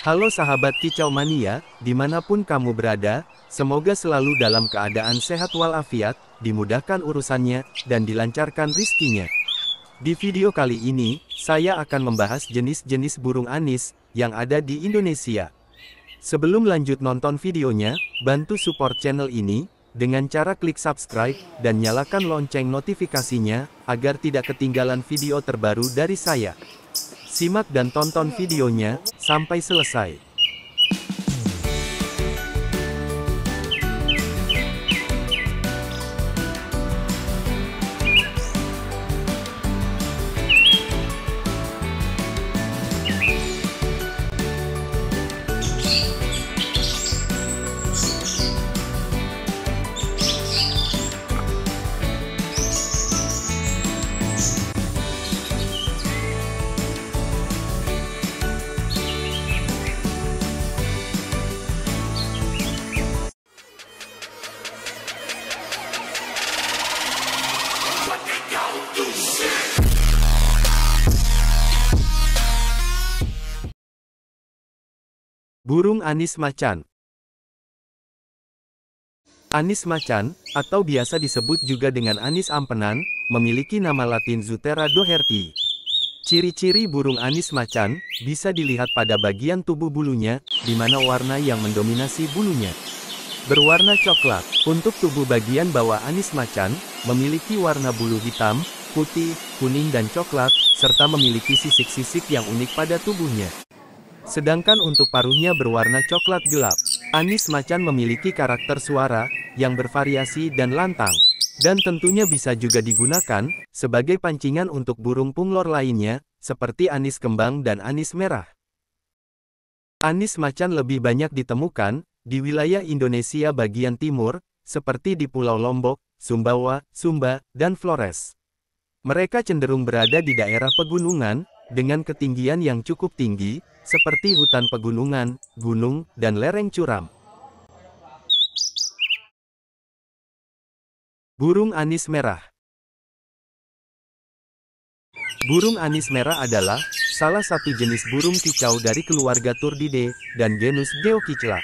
Halo sahabat Kicau Mania, dimanapun kamu berada, semoga selalu dalam keadaan sehat walafiat, dimudahkan urusannya, dan dilancarkan rizkinya. Di video kali ini, saya akan membahas jenis-jenis burung anis, yang ada di Indonesia. Sebelum lanjut nonton videonya, bantu support channel ini, dengan cara klik subscribe, dan nyalakan lonceng notifikasinya, agar tidak ketinggalan video terbaru dari saya. Simak dan tonton videonya, sampai selesai. Burung anis macan. Anis macan, atau biasa disebut juga dengan anis ampenan, memiliki nama latin Zoothera doherty. Ciri-ciri burung anis macan, bisa dilihat pada bagian tubuh bulunya, di mana warna yang mendominasi bulunya berwarna coklat. Untuk tubuh bagian bawah anis macan, memiliki warna bulu hitam, putih, kuning dan coklat, serta memiliki sisik-sisik yang unik pada tubuhnya. Sedangkan untuk paruhnya berwarna coklat gelap. Anis macan memiliki karakter suara, yang bervariasi dan lantang. Dan tentunya bisa juga digunakan, sebagai pancingan untuk burung punglor lainnya, seperti anis kembang dan anis merah. Anis macan lebih banyak ditemukan, di wilayah Indonesia bagian timur, seperti di Pulau Lombok, Sumbawa, Sumba, dan Flores. Mereka cenderung berada di daerah pegunungan, dengan ketinggian yang cukup tinggi, seperti hutan pegunungan, gunung, dan lereng curam. Burung anis merah. Burung anis merah adalah salah satu jenis burung kicau dari keluarga Turdidae dan genus Geokycla.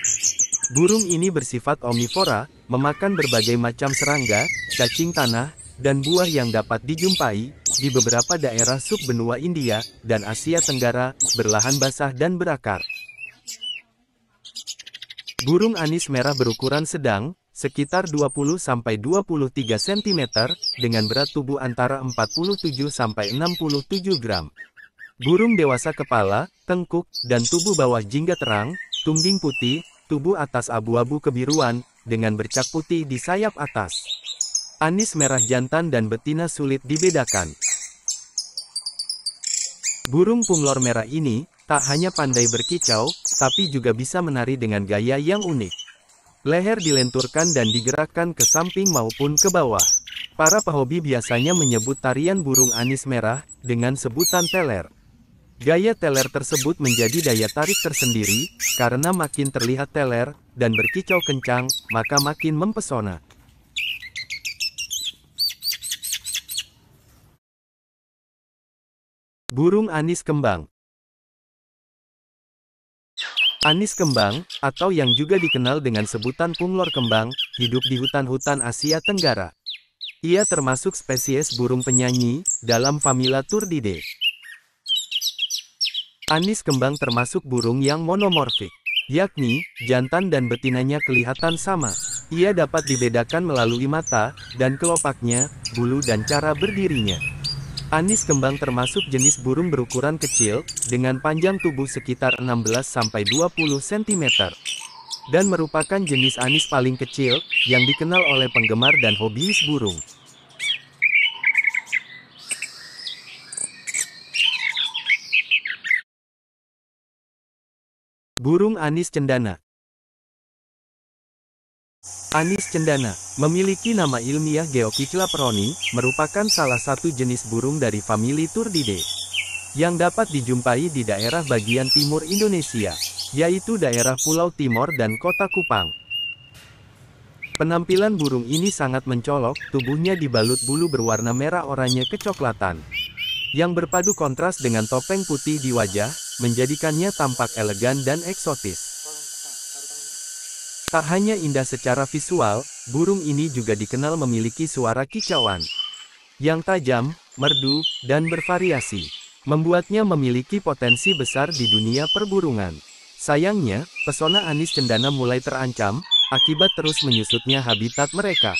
Burung ini bersifat omnivora, memakan berbagai macam serangga, cacing tanah, dan buah yang dapat dijumpai di beberapa daerah subbenua India dan Asia Tenggara, berlahan basah dan berakar. Burung anis merah berukuran sedang, sekitar 20-23 cm, dengan berat tubuh antara 47-67 gram. Burung dewasa kepala, tengkuk, dan tubuh bawah jingga terang, tungging putih, tubuh atas abu-abu kebiruan, dengan bercak putih di sayap atas. Anis merah jantan dan betina sulit dibedakan. Burung punglor merah ini, tak hanya pandai berkicau, tapi juga bisa menari dengan gaya yang unik. Leher dilenturkan dan digerakkan ke samping maupun ke bawah. Para pehobi biasanya menyebut tarian burung anis merah, dengan sebutan teler. Gaya teler tersebut menjadi daya tarik tersendiri, karena makin terlihat teler, dan berkicau kencang, maka makin mempesona. Burung anis kembang. Anis kembang, atau yang juga dikenal dengan sebutan punglor kembang, hidup di hutan-hutan Asia Tenggara. Ia termasuk spesies burung penyanyi, dalam famila Turdidae. Anis kembang termasuk burung yang monomorfik, yakni, jantan dan betinanya kelihatan sama. Ia dapat dibedakan melalui mata, dan kelopaknya, bulu dan cara berdirinya. Anis kembang termasuk jenis burung berukuran kecil, dengan panjang tubuh sekitar 16-20 cm. Dan merupakan jenis anis paling kecil, yang dikenal oleh penggemar dan hobiis burung. Burung anis cendana. Anis cendana, memiliki nama ilmiah Geokycla peroni, merupakan salah satu jenis burung dari famili Turdidae, yang dapat dijumpai di daerah bagian timur Indonesia, yaitu daerah Pulau Timor dan Kota Kupang. Penampilan burung ini sangat mencolok, tubuhnya dibalut bulu berwarna merah oranye kecoklatan, yang berpadu kontras dengan topeng putih di wajah, menjadikannya tampak elegan dan eksotis. Tak hanya indah secara visual, burung ini juga dikenal memiliki suara kicauan yang tajam, merdu, dan bervariasi, membuatnya memiliki potensi besar di dunia perburungan. Sayangnya, pesona anis cendana mulai terancam, akibat terus menyusutnya habitat mereka.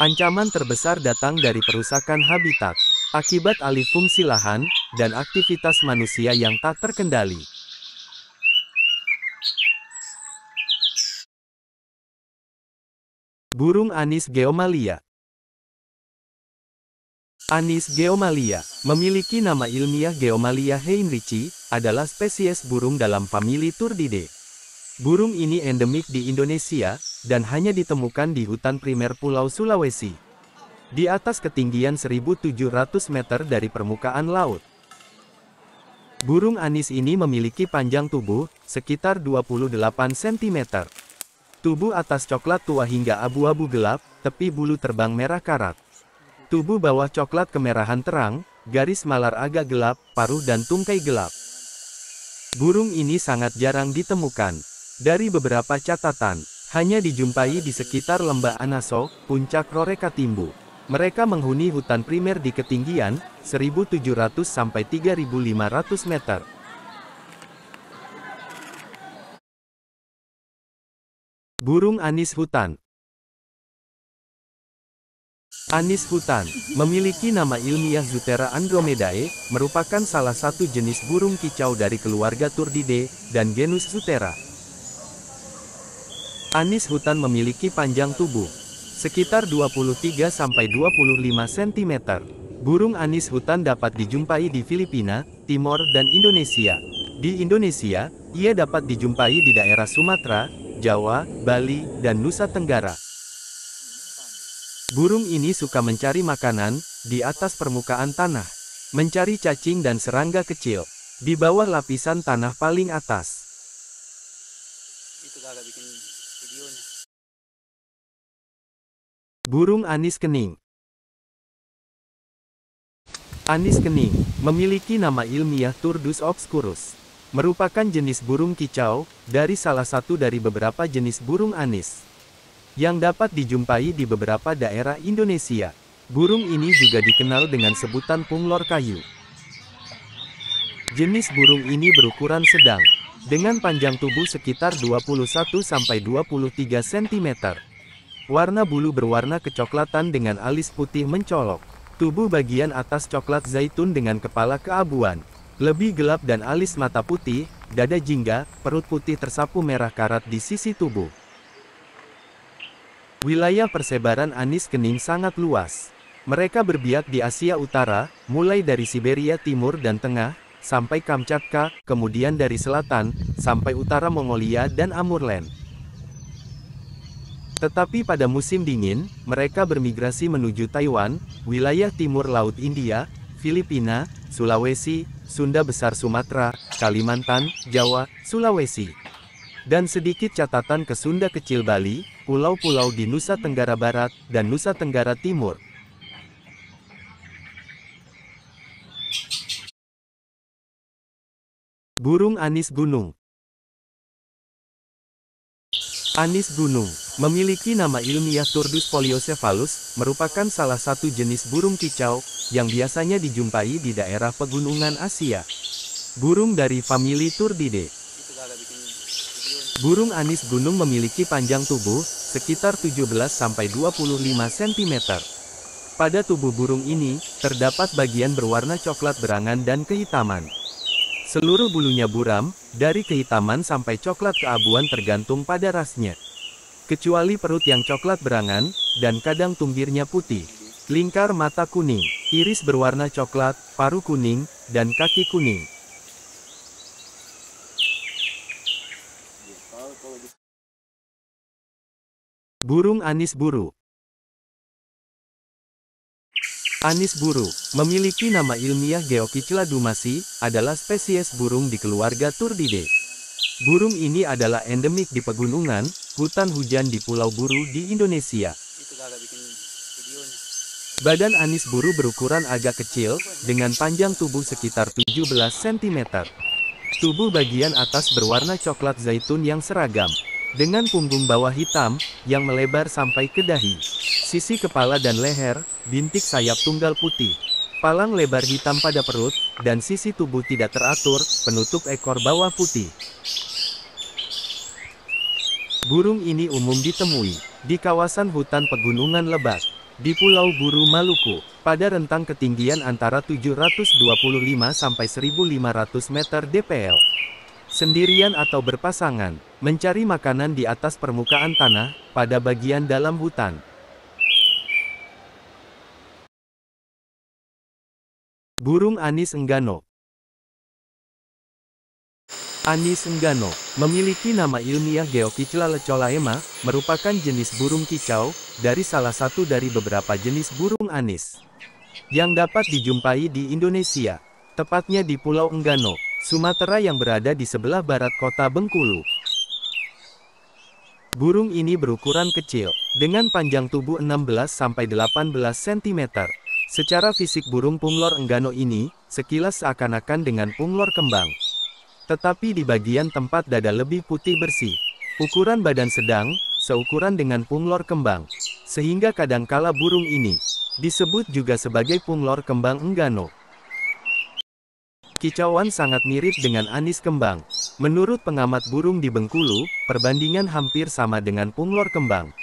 Ancaman terbesar datang dari perusakan habitat, akibat alih fungsi lahan, dan aktivitas manusia yang tak terkendali. Burung anis geomalia. Anis geomalia, memiliki nama ilmiah Geomalia heinrichi, adalah spesies burung dalam famili Turdidae. Burung ini endemik di Indonesia, dan hanya ditemukan di hutan primer Pulau Sulawesi, di atas ketinggian 1.700 meter dari permukaan laut. Burung anis ini memiliki panjang tubuh, sekitar 28 cm. Tubuh atas coklat tua hingga abu-abu gelap, tepi bulu terbang merah karat. Tubuh bawah coklat kemerahan terang, garis malar agak gelap, paruh dan tungkai gelap. Burung ini sangat jarang ditemukan. Dari beberapa catatan, hanya dijumpai di sekitar lembah Anaso, puncak Rorekatimbu. Mereka menghuni hutan primer di ketinggian 1.700 sampai 3.500 meter. Burung anis hutan. Anis hutan, memiliki nama ilmiah Zoothera andromedae, merupakan salah satu jenis burung kicau dari keluarga Turdidae, dan genus Zoothera. Anis hutan memiliki panjang tubuh, sekitar 23-25 cm. Burung anis hutan dapat dijumpai di Filipina, Timor dan Indonesia. Di Indonesia, ia dapat dijumpai di daerah Sumatera, Jawa, Bali, dan Nusa Tenggara. Burung ini suka mencari makanan di atas permukaan tanah, mencari cacing dan serangga kecil di bawah lapisan tanah paling atas. Burung anis kening. Anis kening memiliki nama ilmiah Turdus obscurus, merupakan jenis burung kicau dari salah satu dari beberapa jenis burung anis yang dapat dijumpai di beberapa daerah Indonesia. Burung ini juga dikenal dengan sebutan punglor kayu. Jenis burung ini berukuran sedang, dengan panjang tubuh sekitar 21-23 cm. Warna bulu berwarna kecoklatan dengan alis putih mencolok. Tubuh bagian atas coklat zaitun dengan kepala keabuan, lebih gelap dan alis mata putih, dada jingga, perut putih tersapu merah karat di sisi tubuh. Wilayah persebaran anis kening sangat luas. Mereka berbiak di Asia Utara, mulai dari Siberia Timur dan Tengah, sampai Kamchatka, kemudian dari selatan, sampai utara Mongolia dan Amurland. Tetapi pada musim dingin, mereka bermigrasi menuju Taiwan, wilayah timur Laut India, Filipina, Sulawesi, Sunda Besar Sumatera, Kalimantan, Jawa, Sulawesi. Dan sedikit catatan ke Sunda Kecil Bali, pulau-pulau di Nusa Tenggara Barat, dan Nusa Tenggara Timur. Burung anis gunung. Anis gunung, memiliki nama ilmiah Turdus foliocephalus, merupakan salah satu jenis burung kicau, yang biasanya dijumpai di daerah pegunungan Asia. Burung dari famili Turdidae. Burung anis gunung memiliki panjang tubuh, sekitar 17-25 cm. Pada tubuh burung ini, terdapat bagian berwarna coklat berangan dan kehitaman. Seluruh bulunya buram, dari kehitaman sampai coklat keabuan tergantung pada rasnya. Kecuali perut yang coklat berangan, dan kadang tumbirnya putih. Lingkar mata kuning, iris berwarna coklat, paruh kuning, dan kaki kuning. Burung anis buru. Anis buru, memiliki nama ilmiah Geokycla dumasi, adalah spesies burung di keluarga Turdidae. Burung ini adalah endemik di pegunungan, hutan hujan di Pulau Buru di Indonesia. Badan anis buru berukuran agak kecil, dengan panjang tubuh sekitar 17 cm. Tubuh bagian atas berwarna coklat zaitun yang seragam, dengan punggung bawah hitam, yang melebar sampai ke dahi. Sisi kepala dan leher, bintik sayap tunggal putih. Palang lebar hitam pada perut, dan sisi tubuh tidak teratur, penutup ekor bawah putih. Burung ini umum ditemui di kawasan hutan pegunungan lebat di Pulau Buru Maluku, pada rentang ketinggian antara 725 sampai 1500 meter dpl. Sendirian atau berpasangan, mencari makanan di atas permukaan tanah, pada bagian dalam hutan. Burung anis enggano. Anis enggano memiliki nama ilmiah Geokychla lecolaema, merupakan jenis burung kicau, dari salah satu dari beberapa jenis burung anis yang dapat dijumpai di Indonesia, tepatnya di Pulau Enggano, Sumatera yang berada di sebelah barat kota Bengkulu. Burung ini berukuran kecil, dengan panjang tubuh 16-18 cm. Secara fisik burung punglor enggano ini, sekilas seakan-akan dengan punglor kembang. Tetapi di bagian tempat dada lebih putih bersih. Ukuran badan sedang, seukuran dengan punglor kembang. Sehingga kadangkala burung ini disebut juga sebagai punglor kembang enggano. Kicauan sangat mirip dengan anis kembang. Menurut pengamat burung di Bengkulu, perbandingan hampir sama dengan punglor kembang.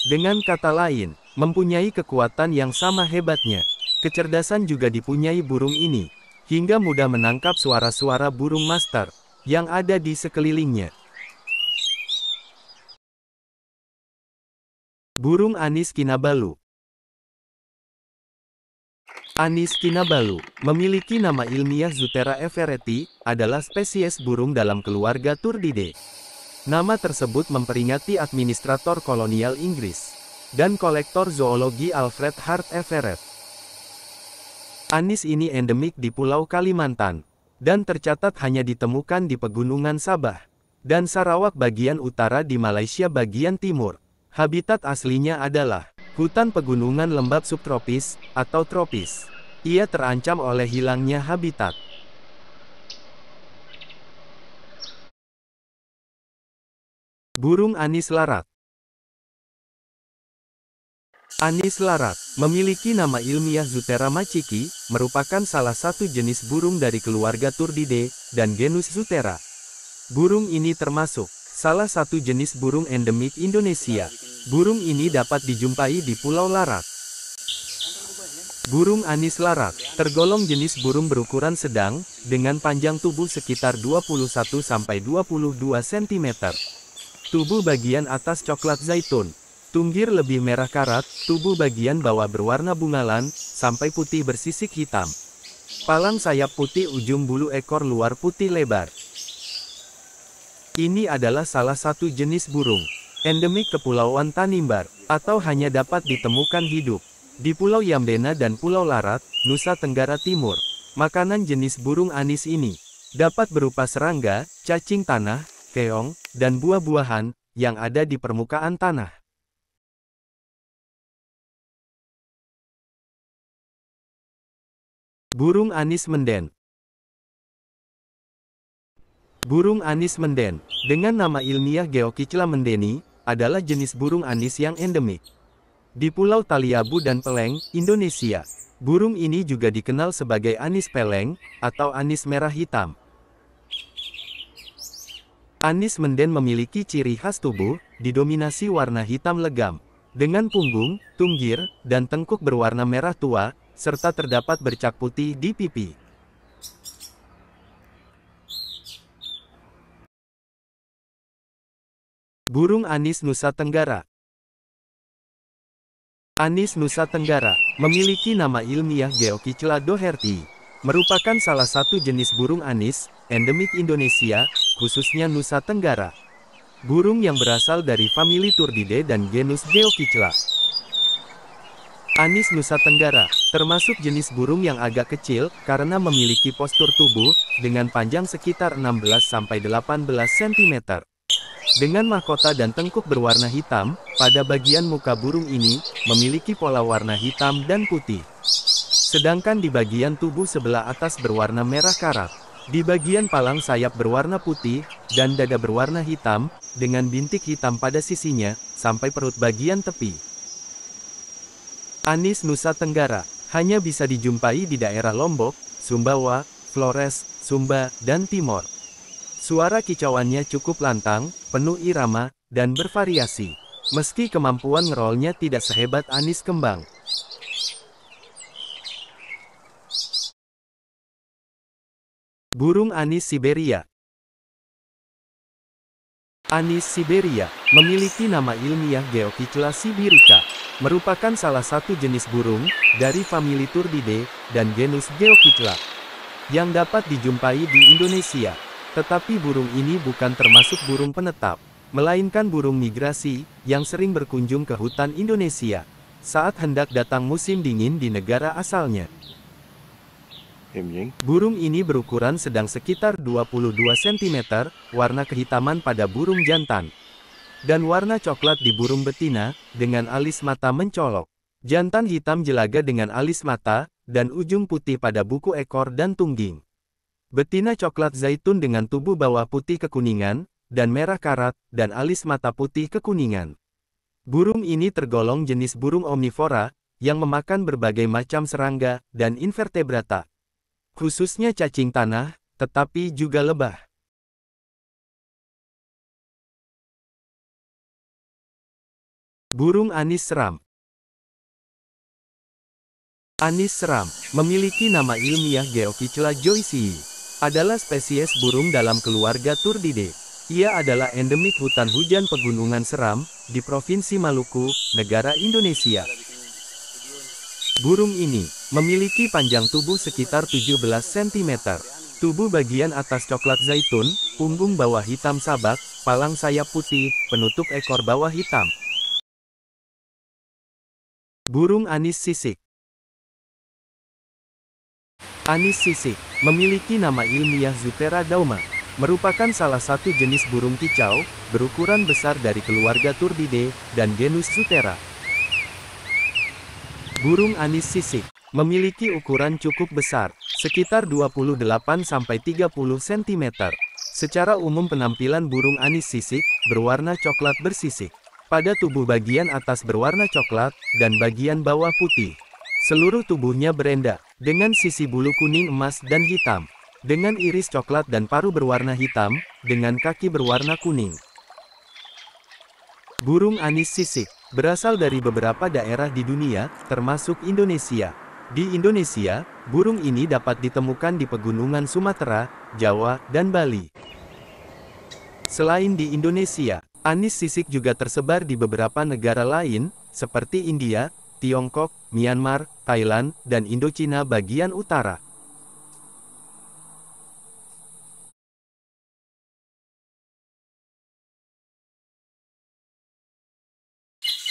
Dengan kata lain, mempunyai kekuatan yang sama hebatnya. Kecerdasan juga dipunyai burung ini, hingga mudah menangkap suara-suara burung master yang ada di sekelilingnya. Burung anis Kinabalu. Anis Kinabalu, memiliki nama ilmiah Zoothera evereti, adalah spesies burung dalam keluarga Turdidae. Nama tersebut memperingati administrator kolonial Inggris dan kolektor zoologi Alfred Hart Everett. Anis ini endemik di Pulau Kalimantan, dan tercatat hanya ditemukan di pegunungan Sabah dan Sarawak bagian utara di Malaysia bagian timur. Habitat aslinya adalah hutan pegunungan lembab subtropis, atau tropis. Ia terancam oleh hilangnya habitat. Burung anis larat. Anis larat, memiliki nama ilmiah Zoothera machiki, merupakan salah satu jenis burung dari keluarga Turdidae, dan genus Zoothera. Burung ini termasuk salah satu jenis burung endemik Indonesia. Burung ini dapat dijumpai di Pulau Larat. Burung anis larat, tergolong jenis burung berukuran sedang, dengan panjang tubuh sekitar 21-22 cm. Tubuh bagian atas coklat zaitun. Tunggir lebih merah karat, tubuh bagian bawah berwarna bungalan, sampai putih bersisik hitam. Palang sayap putih, ujung bulu ekor luar putih lebar. Ini adalah salah satu jenis burung endemik Kepulauan Tanimbar, atau hanya dapat ditemukan hidup di Pulau Yamdena dan Pulau Larat, Nusa Tenggara Timur. Makanan jenis burung anis ini dapat berupa serangga, cacing tanah, keong, dan buah-buahan yang ada di permukaan tanah. Burung anis menden. Burung anis menden, dengan nama ilmiah Geokychla mendeni, adalah jenis burung anis yang endemik di Pulau Taliabu dan Peleng, Indonesia. Burung ini juga dikenal sebagai anis peleng, atau anis merah hitam. Anis menden memiliki ciri khas tubuh, didominasi warna hitam legam, dengan punggung, tunggir, dan tengkuk berwarna merah tua, serta terdapat bercak putih di pipi. Burung anis Nusa Tenggara. Anis Nusa Tenggara, memiliki nama ilmiah Geokychla doherty, merupakan salah satu jenis burung anis, endemik Indonesia, khususnya Nusa Tenggara. Burung yang berasal dari famili Turdidae dan genus Geokychla. Anis Nusa Tenggara, termasuk jenis burung yang agak kecil, karena memiliki postur tubuh, dengan panjang sekitar 16-18 cm. Dengan mahkota dan tengkuk berwarna hitam, pada bagian muka burung ini, memiliki pola warna hitam dan putih. Sedangkan di bagian tubuh sebelah atas berwarna merah karat. Di bagian palang sayap berwarna putih, dan dada berwarna hitam, dengan bintik hitam pada sisinya, sampai perut bagian tepi. Anis Nusa Tenggara, hanya bisa dijumpai di daerah Lombok, Sumbawa, Flores, Sumba, dan Timor. Suara kicauannya cukup lantang, penuh irama, dan bervariasi. Meski kemampuan ngerolnya tidak sehebat anis kembang. Burung anis Siberia. Anis Siberia, memiliki nama ilmiah Geokycla sibirica, merupakan salah satu jenis burung, dari famili Turdidae, dan genus Geokycla, yang dapat dijumpai di Indonesia. Tetapi burung ini bukan termasuk burung penetap, melainkan burung migrasi, yang sering berkunjung ke hutan Indonesia, saat hendak datang musim dingin di negara asalnya. Burung ini berukuran sedang sekitar 22 cm, warna kehitaman pada burung jantan, dan warna coklat di burung betina, dengan alis mata mencolok. Jantan hitam jelaga dengan alis mata, dan ujung putih pada buku ekor dan tungging. Betina coklat zaitun dengan tubuh bawah putih kekuningan, dan merah karat, dan alis mata putih kekuningan. Burung ini tergolong jenis burung omnivora, yang memakan berbagai macam serangga, dan invertebrata. Khususnya cacing tanah, tetapi juga lebah. Burung anis seram. Anis seram, memiliki nama ilmiah Geokycla joycei. Adalah spesies burung dalam keluarga Turdidae. Ia adalah endemik hutan hujan pegunungan seram, di Provinsi Maluku, negara Indonesia. Burung ini, memiliki panjang tubuh sekitar 17 cm. Tubuh bagian atas coklat zaitun, punggung bawah hitam sabak, palang sayap putih, penutup ekor bawah hitam. Burung anis sisik. Anis sisik, memiliki nama ilmiah Zoothera dauma, merupakan salah satu jenis burung kicau, berukuran besar dari keluarga Turdidae, dan genus Zoothera. Burung anis sisik, memiliki ukuran cukup besar, sekitar 28–30 cm. Secara umum penampilan burung anis sisik, berwarna coklat bersisik. Pada tubuh bagian atas berwarna coklat, dan bagian bawah putih. Seluruh tubuhnya berenda, dengan sisi bulu kuning emas dan hitam, dengan iris coklat dan paruh berwarna hitam, dengan kaki berwarna kuning. Burung anis sisik, berasal dari beberapa daerah di dunia, termasuk Indonesia. Di Indonesia, burung ini dapat ditemukan di pegunungan Sumatera, Jawa, dan Bali. Selain di Indonesia, anis sisik juga tersebar di beberapa negara lain, seperti India, Tiongkok, Myanmar, Thailand, dan Indochina bagian utara.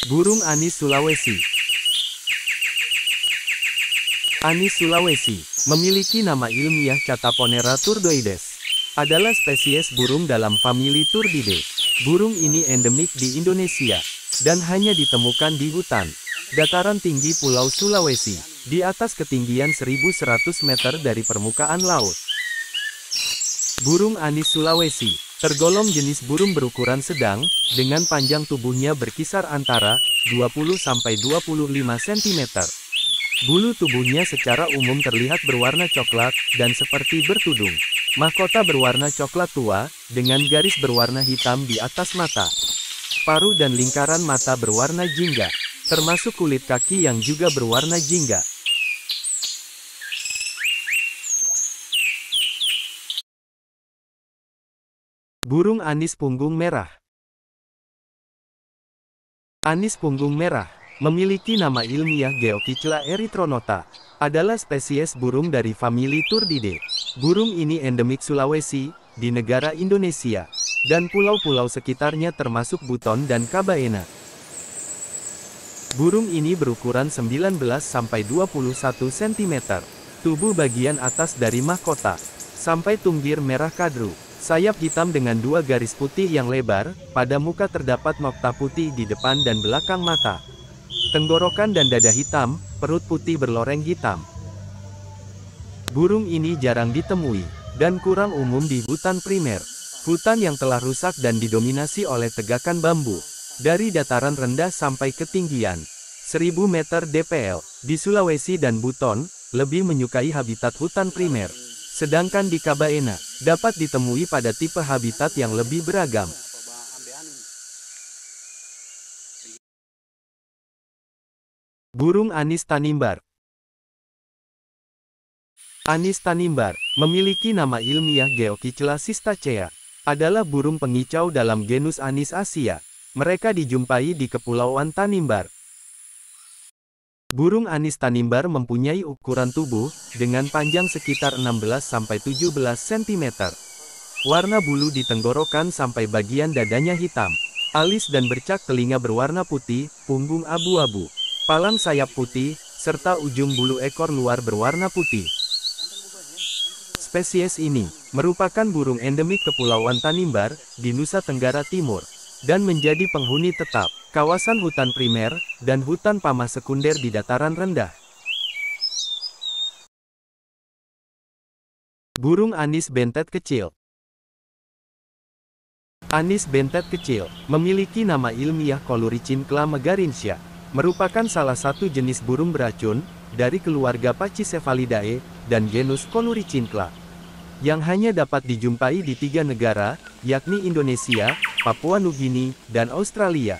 Burung anis Sulawesi. Anis Sulawesi, memiliki nama ilmiah Chataponera turdoides. Adalah spesies burung dalam famili Turdidae. Burung ini endemik di Indonesia, dan hanya ditemukan di hutan dataran tinggi Pulau Sulawesi, di atas ketinggian 1100 meter dari permukaan laut. Burung anis Sulawesi, tergolong jenis burung berukuran sedang, dengan panjang tubuhnya berkisar antara 20–25 cm. Bulu tubuhnya secara umum terlihat berwarna coklat, dan seperti bertudung. Mahkota berwarna coklat tua, dengan garis berwarna hitam di atas mata. Paruh dan lingkaran mata berwarna jingga, termasuk kulit kaki yang juga berwarna jingga. Burung anis punggung merah. Anis punggung merah, memiliki nama ilmiah Geokycla erythronota, adalah spesies burung dari famili Turdidae. Burung ini endemik Sulawesi, di negara Indonesia, dan pulau-pulau sekitarnya termasuk Buton dan Kabaena. Burung ini berukuran 19–21 cm. Tubuh bagian atas dari mahkota, sampai tunggir merah kadru. Sayap hitam dengan 2 garis putih yang lebar, pada muka terdapat nokta putih di depan dan belakang mata. Tenggorokan dan dada hitam, perut putih berloreng hitam. Burung ini jarang ditemui, dan kurang umum di hutan primer. Hutan yang telah rusak dan didominasi oleh tegakan bambu. Dari dataran rendah sampai ketinggian 1000 meter dpl, di Sulawesi dan Buton, lebih menyukai habitat hutan primer. Sedangkan di Kabaena, dapat ditemui pada tipe habitat yang lebih beragam. Burung anis tanimbar. Anis tanimbar, memiliki nama ilmiah Geokycla cistacea, adalah burung pengicau dalam genus Anis Asia. Mereka dijumpai di Kepulauan Tanimbar. Burung anis tanimbar mempunyai ukuran tubuh, dengan panjang sekitar 16–17 cm. Warna bulu di tenggorokan sampai bagian dadanya hitam. Alis dan bercak telinga berwarna putih, punggung abu-abu. Palang sayap putih, serta ujung bulu ekor luar berwarna putih. Spesies ini merupakan burung endemik Kepulauan Tanimbar, di Nusa Tenggara Timur, dan menjadi penghuni tetap kawasan hutan primer dan hutan pamah sekunder di dataran rendah. Burung anis bentet kecil. Anis bentet kecil memiliki nama ilmiah Colouricincla megarinsia, merupakan salah satu jenis burung beracun dari keluarga Pachycephalidae dan genus Colouricincla, yang hanya dapat dijumpai di 3 negara, yakni Indonesia, Papua Nugini, dan Australia.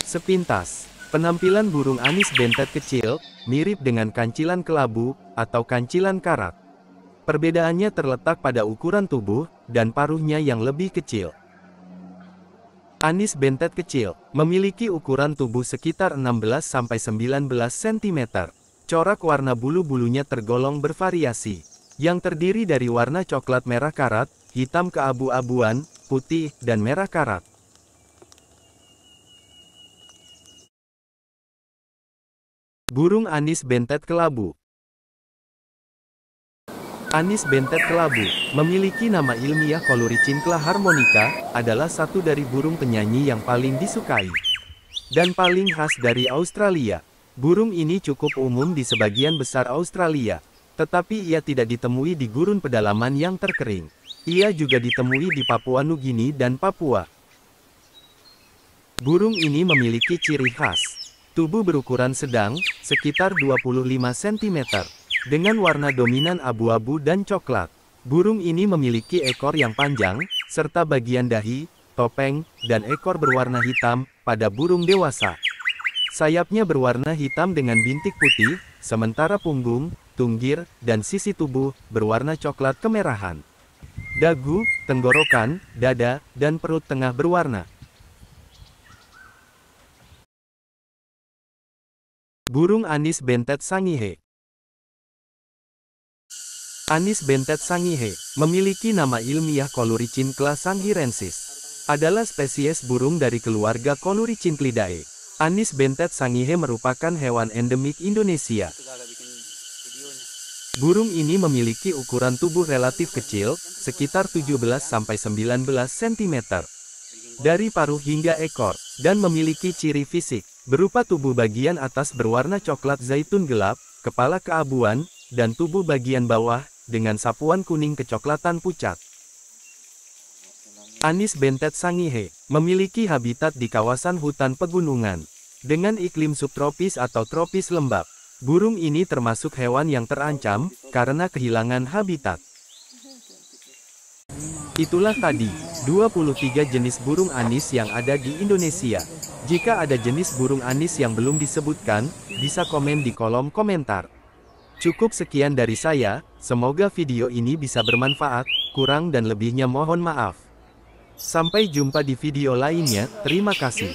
Sepintas, penampilan burung anis bentet kecil mirip dengan kancilan kelabu atau kancilan karak. Perbedaannya terletak pada ukuran tubuh dan paruhnya yang lebih kecil. Anis bentet kecil memiliki ukuran tubuh sekitar 16–19 cm. Corak warna bulu-bulunya tergolong bervariasi, yang terdiri dari warna coklat merah karat, hitam keabu-abuan, putih, dan merah karat. Burung anis bentet kelabu. Anis bentet kelabu, memiliki nama ilmiah Colouricincla harmonica, adalah satu dari burung penyanyi yang paling disukai dan paling khas dari Australia. Burung ini cukup umum di sebagian besar Australia, tetapi ia tidak ditemui di gurun pedalaman yang terkering. Ia juga ditemui di Papua Nugini dan Papua. Burung ini memiliki ciri khas. Tubuh berukuran sedang, sekitar 25 cm, dengan warna dominan abu-abu dan coklat. Burung ini memiliki ekor yang panjang, serta bagian dahi, topeng, dan ekor berwarna hitam pada burung dewasa. Sayapnya berwarna hitam dengan bintik putih, sementara punggung, tunggir, dan sisi tubuh berwarna coklat kemerahan. Dagu, tenggorokan, dada, dan perut tengah berwarna. Burung anis bentet sangihe. Anis bentet sangihe memiliki nama ilmiah Colouricincla sanghirensis. Adalah spesies burung dari keluarga Colouricinclidae. Anis bentet sangihe merupakan hewan endemik Indonesia. Burung ini memiliki ukuran tubuh relatif kecil, sekitar 17–19 cm. Dari paruh hingga ekor, dan memiliki ciri fisik berupa tubuh bagian atas berwarna coklat zaitun gelap, kepala keabuan, dan tubuh bagian bawah dengan sapuan kuning kecoklatan pucat. Anis bentet sangihe memiliki habitat di kawasan hutan pegunungan dengan iklim subtropis atau tropis lembab. Burung ini termasuk hewan yang terancam karena kehilangan habitat. Itulah tadi 23 jenis burung anis yang ada di Indonesia. Jika ada jenis burung anis yang belum disebutkan, bisa komen di kolom komentar. Cukup sekian dari saya, semoga video ini bisa bermanfaat, kurang dan lebihnya mohon maaf. Sampai jumpa di video lainnya, terima kasih.